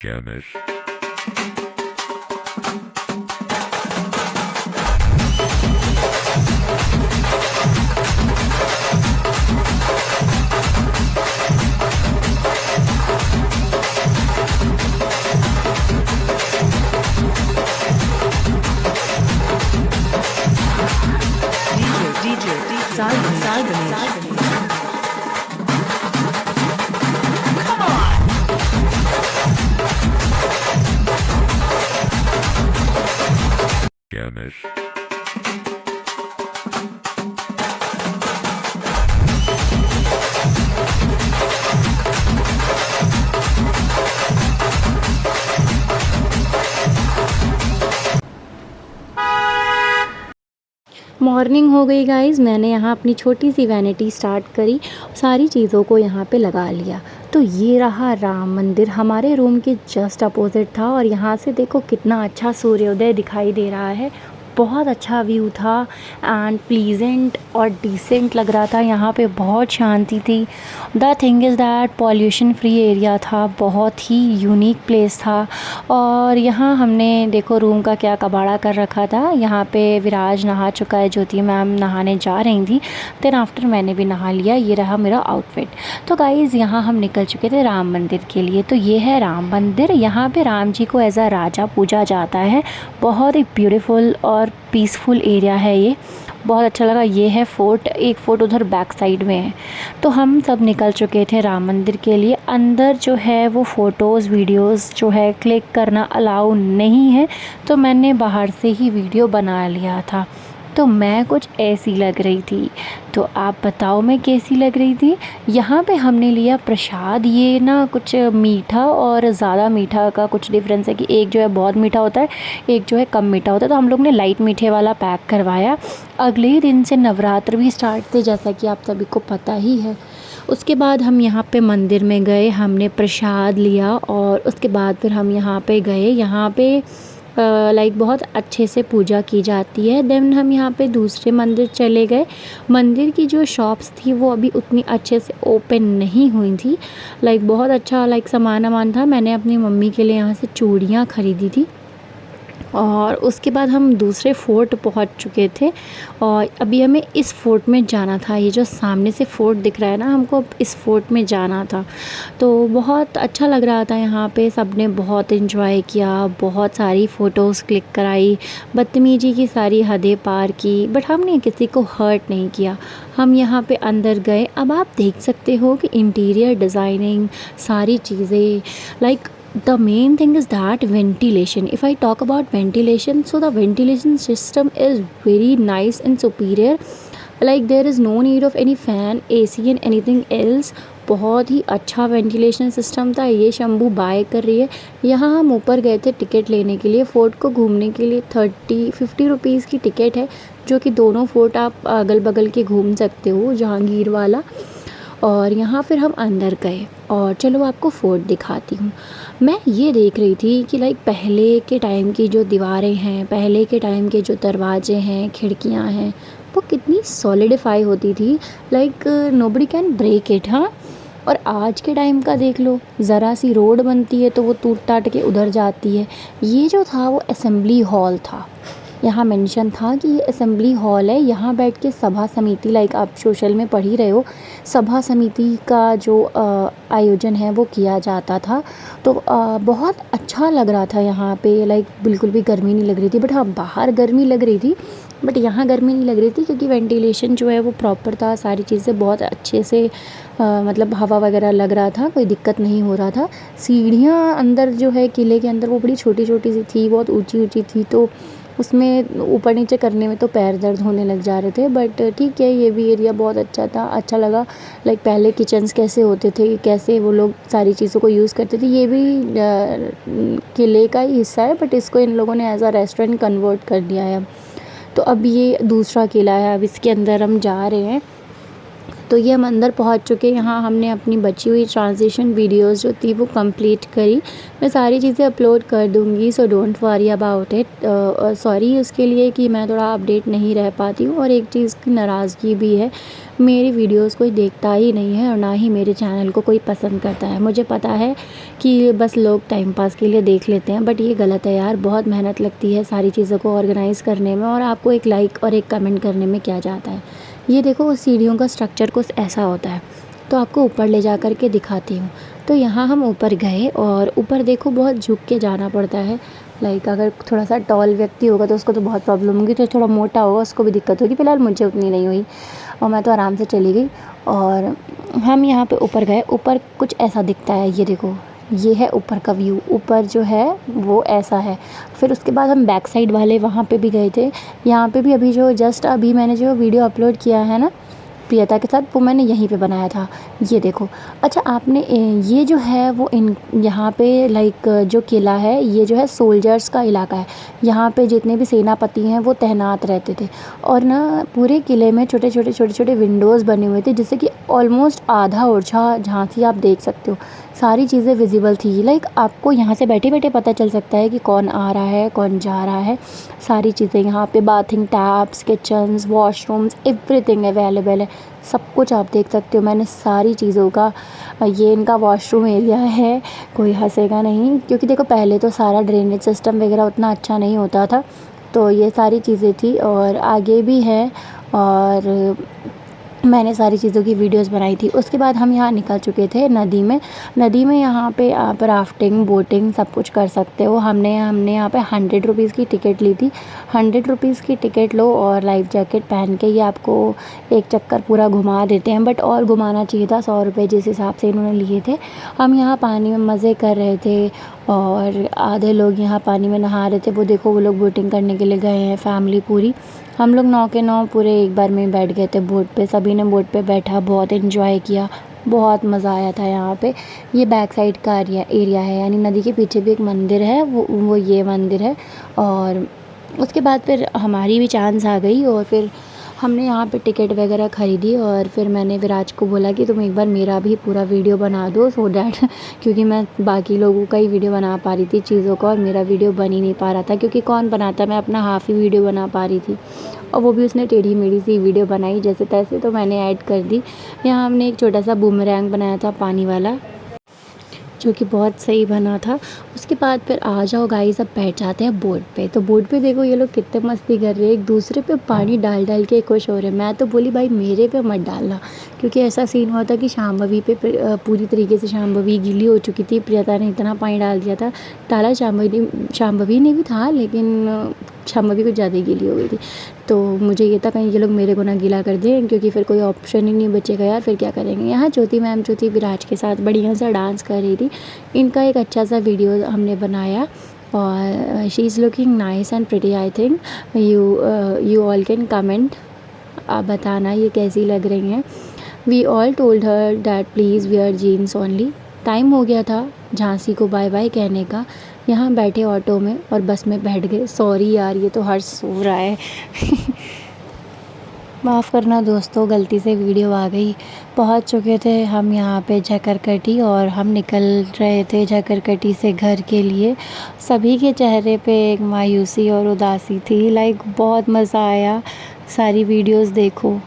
Janet. Janet. Morning हो गई guys. मैंने यहाँ अपनी छोटी सी वैनिटी स्टार्ट करी, सारी चीज़ों को यहाँ पे लगा लिया। तो ये रहा राम मंदिर, हमारे रूम के जस्ट अपोजिट था और यहाँ से देखो कितना अच्छा सूर्योदय दिखाई दे रहा है। बहुत अच्छा व्यू था एंड प्लीजेंट और डिसेंट लग रहा था। यहाँ पे बहुत शांति थी। The thing is that pollution free area था, बहुत ही यूनिक प्लेस था। और यहाँ हमने देखो रूम का क्या कबाड़ा कर रखा था। यहाँ पे विराज नहा चुका है, ज्योति मैम नहाने जा रही थी, देन आफ्टर मैंने भी नहा लिया। ये रहा मेरा आउटफिट। तो गाइज़ यहाँ हम निकल चुके थे राम मंदिर के लिए। तो ये है राम मंदिर। यहाँ पे राम जी को एज अ राजा पूजा जाता है। बहुत ही ब्यूटीफुल और पीसफुल एरिया है ये, बहुत अच्छा लगा। ये है फोर्ट, एक फोर्ट उधर बैक साइड में है। तो हम सब निकल चुके थे राम मंदिर के लिए। अंदर जो है वो फ़ोटोज़ वीडियोज़ जो है क्लिक करना अलाउ नहीं है, तो मैंने बाहर से ही वीडियो बना लिया था। तो मैं कुछ ऐसी लग रही थी, तो आप बताओ मैं कैसी लग रही थी। यहाँ पे हमने लिया प्रसाद। ये ना कुछ मीठा और ज़्यादा मीठा का कुछ डिफरेंस है कि एक जो है बहुत मीठा होता है, एक जो है कम मीठा होता है। तो हम लोग ने लाइट मीठे वाला पैक करवाया। अगले ही दिन से नवरात्र भी स्टार्ट थे, जैसा कि आप सभी को पता ही है। उसके बाद हम यहाँ पे मंदिर में गए, हमने प्रसाद लिया और उसके बाद फिर हम यहाँ पे गए। यहाँ पे लाइक बहुत अच्छे से पूजा की जाती है। देन हम यहाँ पे दूसरे मंदिर चले गए। मंदिर की जो शॉप्स थी वो अभी उतनी अच्छे से ओपन नहीं हुई थी। लाइक बहुत अच्छा सामान था। मैंने अपनी मम्मी के लिए यहाँ से चूड़ियाँ ख़रीदी थी। और उसके बाद हम दूसरे फ़ोर्ट पहुंच चुके थे और अभी हमें इस फ़ोर्ट में जाना था। ये जो सामने से फ़ोर्ट दिख रहा है ना, हमको अब इस फ़ोर्ट में जाना था। तो बहुत अच्छा लग रहा था। यहाँ पे सबने बहुत इन्जॉय किया, बहुत सारी फ़ोटोज़ क्लिक कराई, बदतमीजी की सारी हदें पार की, बट हमने किसी को हर्ट नहीं किया। हम यहाँ पे अंदर गए। अब आप देख सकते हो कि इंटीरियर डिज़ाइनिंग सारी चीज़ें, like the main thing is that ventilation. If I talk about ventilation, so the ventilation system is very nice and superior. Like there is no need of any fan, AC and anything else. बहुत ही अच्छा ventilation system था। ये Shambhu bye कर रही है। यहाँ हम ऊपर गए थे टिकट लेने के लिए। फ़ोर्ट को घूमने के लिए 50 रुपीज़ की टिकट है, जो कि दोनों फ़ोर्ट आप अगल बगल के घूम सकते हो, जहांगीर वाला। और यहाँ फिर हम अंदर गए और चलो आपको फ़ोर्ट दिखाती हूँ। मैं ये देख रही थी कि लाइक पहले के टाइम की जो दीवारें हैं, पहले के टाइम के जो दरवाजे हैं, खिड़कियाँ हैं, वो कितनी सॉलिडिफाई होती थी। Like nobody can break it. हाँ, और आज के टाइम का देख लो, ज़रा सी रोड बनती है तो वो टूट टाट के उधर जाती है। ये जो था वो असेंबली हॉल था। यहाँ मेंशन था कि ये असेंबली हॉल है, यहाँ बैठ के सभा समिति, लाइक आप सोशल में पढ़ ही रहे हो, सभा समिति का जो आयोजन है वो किया जाता था। तो बहुत अच्छा लग रहा था यहाँ पे। लाइक बिल्कुल भी गर्मी नहीं लग रही थी। बट हाँ, बाहर गर्मी लग रही थी, बट यहाँ गर्मी नहीं लग रही थी क्योंकि वेंटिलेशन जो है वो प्रॉपर था। सारी चीज़ें बहुत अच्छे से मतलब हवा वगैरह लग रहा था, कोई दिक्कत नहीं हो रहा था। सीढ़ियाँ अंदर जो है किले के अंदर वो बड़ी छोटी छोटी सी थी, बहुत ऊंची ऊंची थी, तो उसमें ऊपर नीचे करने में तो पैर दर्द होने लग जा रहे थे। बट ठीक है, ये भी एरिया बहुत अच्छा था, अच्छा लगा। लाइक पहले किचन्स कैसे होते थे, कैसे वो लोग सारी चीज़ों को यूज़ करते थे, ये भी किले का ही हिस्सा है, बट इसको इन लोगों ने एज अ रेस्टोरेंट कन्वर्ट कर दिया है। तो अब ये दूसरा किला है, अब इसके अंदर हम जा रहे हैं। तो ये हम अंदर पहुंच चुके हैं। यहाँ हमने अपनी बची हुई ट्रांजिशन वीडियोस जो थी वो कंप्लीट करी। मैं सारी चीज़ें अपलोड कर दूँगी, so don't worry about it. Sorry उसके लिए कि मैं थोड़ा अपडेट नहीं रह पाती हूँ। और एक चीज़ की नाराज़गी भी है, मेरी वीडियोस कोई देखता ही नहीं है और ना ही मेरे चैनल को कोई पसंद करता है। मुझे पता है कि बस लोग टाइम पास के लिए देख लेते हैं, बट ये गलत है यार। बहुत मेहनत लगती है सारी चीज़ों को ऑर्गेनाइज़ करने में, और आपको एक लाइक और एक कमेंट करने में क्या जाता है। ये देखो उस सीढ़ियों का स्ट्रक्चर कुछ ऐसा होता है, तो आपको ऊपर ले जा कर के दिखाती हूँ। तो यहाँ हम ऊपर गए और ऊपर देखो बहुत झुक के जाना पड़ता है। लाइक अगर थोड़ा सा टॉल व्यक्ति होगा तो उसको तो बहुत प्रॉब्लम होगी, तो थोड़ा मोटा होगा उसको भी दिक्कत होगी। फ़िलहाल मुझे उतनी नहीं हुई और मैं तो आराम से चली गई। और हम यहाँ पे ऊपर गए, ऊपर कुछ ऐसा दिखता है, ये देखो ये है ऊपर का व्यू। ऊपर जो है वो ऐसा है। फिर उसके बाद हम बैक साइड वाले वहाँ पे भी गए थे। यहाँ पे भी अभी जो जस्ट अभी मैंने जो वीडियो अपलोड किया है ना प्रियता के साथ, वो मैंने यहीं पे बनाया था। ये देखो। अच्छा आपने ये जो है वो इन यहाँ पे लाइक जो किला है ये जो है सोल्जर्स का इलाका है। यहाँ पे जितने भी सेनापति हैं वो तैनात रहते थे। और ना पूरे किले में छोटे छोटे विंडोज़ बने हुए थे, जिससे कि ऑलमोस्ट आधा ओरछा झांसी आप देख सकते हो। सारी चीज़ें विजिबल थी। लाइक आपको यहाँ से बैठे बैठे पता चल सकता है कि कौन आ रहा है कौन जा रहा है। सारी चीज़ें यहाँ पे bathing taps, kitchens, washrooms, everything available है। सब कुछ आप देख सकते हो। मैंने सारी चीज़ों का ये इनका वॉशरूम एरिया है, कोई हंसेगा नहीं, क्योंकि देखो पहले तो सारा ड्रेनेज सिस्टम वगैरह उतना अच्छा नहीं होता था। तो ये सारी चीज़ें थी और आगे भी है, और मैंने सारी चीज़ों की वीडियोस बनाई थी। उसके बाद हम यहाँ निकल चुके थे नदी में। नदी में यहाँ पे आप राफ्टिंग, बोटिंग सब कुछ कर सकते हो। हमने यहाँ पे 100 रुपीज़ की टिकट ली थी। 100 रुपीज़ की टिकट लो और लाइफ जैकेट पहन के ये आपको एक चक्कर पूरा घुमा देते हैं, बट और घुमाना चाहिए था। 100 रुपये जिस हिसाब से इन्होंने लिए थे। हम यहाँ पानी में मज़े कर रहे थे और आधे लोग यहाँ पानी में नहा रहे थे। वो देखो वो लोग बोटिंग करने के लिए गए हैं, फैमिली पूरी। हम लोग 9 के 9 पूरे एक बार में बैठ गए थे बोट पे। सभी ने बोट पे बैठा, बहुत एंजॉय किया, बहुत मज़ा आया था यहाँ पे। ये बैक साइड का एरिया है, यानी नदी के पीछे भी एक मंदिर है, वो ये मंदिर है। और उसके बाद फिर हमारी भी चांस आ गई और फिर हमने यहाँ पे टिकट वगैरह ख़रीदी। और फिर मैंने विराज को बोला कि तुम एक बार मेरा भी पूरा वीडियो बना दो, सो डैट क्योंकि मैं बाकी लोगों का ही वीडियो बना पा रही थी चीज़ों का, और मेरा वीडियो बन ही नहीं पा रहा था, क्योंकि कौन बनाता, मैं अपना हाफ़ ही वीडियो बना पा रही थी। और वो भी उसने टेढ़ी मेढ़ी सी वीडियो बनाई जैसे तैसे, तो मैंने ऐड कर दी। यहाँ हमने एक छोटा सा बूमरैंग बनाया था पानी वाला, जो कि बहुत सही बना था। उसके बाद फिर आ जाओ गाइस, अब बैठ जाते हैं बोट पे। तो बोट पे देखो ये लोग कितने मस्ती कर रहे हैं, एक दूसरे पे पानी डाल डाल के खुश हो रहे हैं। मैं तो बोली भाई मेरे पे मत डालना, क्योंकि ऐसा सीन हुआ था कि शांभवी पे पूरी तरीके से शांभवी गीली हो चुकी थी। प्रियता ने इतना पानी डाल दिया था, डाला शांभवी ने भी था, लेकिन शांभवी कुछ ज़्यादा ही गीली हो गई थी। तो मुझे ये था कहीं ये लोग मेरे को ना गीला कर दें, क्योंकि फिर कोई ऑप्शन ही नहीं बचेगा यार, फिर क्या करेंगे। यहाँ ज्योति मैम जो थी विराज के साथ बढ़िया सा डांस कर रही थी। इनका एक अच्छा सा वीडियो हमने बनाया और she is looking nice and pretty. I think you all can comment, आप बताना ये कैसी लग रही हैं। We all told her that please wear jeans only. Time हो गया था झांसी को बाय बाय कहने का। यहाँ बैठे ऑटो में और बस में बैठ गए। सॉरी यार, ये तो हर्ष सो रहा है माफ़ करना दोस्तों, गलती से वीडियो आ गई। पहुँच चुके थे हम यहाँ पे झकरकटी, और हम निकल रहे थे झकरकटी से घर के लिए। सभी के चेहरे पे एक मायूसी और उदासी थी। लाइक बहुत मज़ा आया, सारी वीडियोस देखो।